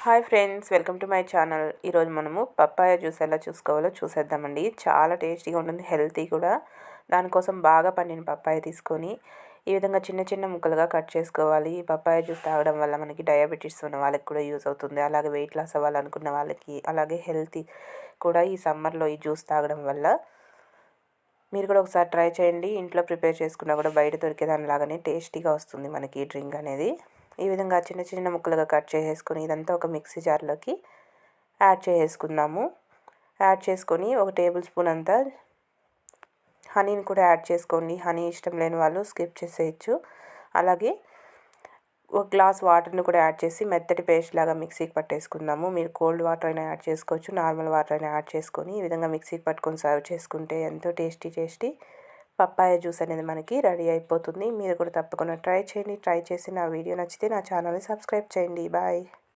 Hi friends, welcome to my channel. ఈరోజు మనము papaya juice ఎలా చూసుకోవాలో చూసేద్దామండి. చాలా టేస్టీగా ఉంటుంది, హెల్తీ కూడా. దానికోసం బాగా పండిన పప్పాయ తీసుకొని ఈ విధంగా చిన్న చిన్న ముక్కలుగా కట్ చేసుకోవాలి. ఈ పప్పాయ జ్యూస్ తాగడం వల్ల మనకి డయాబెటీస్ ఉన్న వాళ్ళకి కూడా యూస్ అవుతుంది. అలాగే వెయిట్ లాస్ అవ్వాలనుకున్న వాళ్ళకి, అలాగే హెల్తీ కూడా ఈ సమ్మర్లో ఈ జ్యూస్ తాగడం వల్ల. మీరు కూడా ఒకసారి ట్రై చేయండి. ఇంట్లో ప్రిపేర్ చేసుకున్నా కూడా బయట దొరికేదానిలాగానే టేస్టీగా వస్తుంది మనకి ఈ డ్రింక్ అనేది. ఈ విధంగా చిన్న చిన్న ముక్కలుగా కట్ చేసేసుకొని ఇదంతా ఒక మిక్సీ జార్లోకి యాడ్ చేసుకుందాము. యాడ్ చేసుకొని ఒక టేబుల్ స్పూన్ అంతా హనీని కూడా యాడ్ చేసుకోండి. హనీ ఇష్టం లేని వాళ్ళు స్కిప్ చేసేయచ్చు. అలాగే ఒక గ్లాస్ వాటర్ని కూడా యాడ్ చేసి మెత్తటి పేస్ట్ లాగా మిక్సీకి పట్టేసుకుందాము. మీరు కోల్డ్ వాటర్ అయినా యాడ్ చేసుకోవచ్చు, నార్మల్ వాటర్ అయినా యాడ్ చేసుకొని ఈ విధంగా మిక్సీకి పట్టుకొని సర్వ్ చేసుకుంటే ఎంతో టేస్టీ పప్పాయ జ్యూస్ అనేది మనకి రెడీ అయిపోతుంది. మీరు కూడా తప్పకుండా ట్రై చేయండి. ట్రై చేసి నా వీడియో నచ్చితే నా ఛానల్ని సబ్స్క్రైబ్ చేయండి. బాయ్.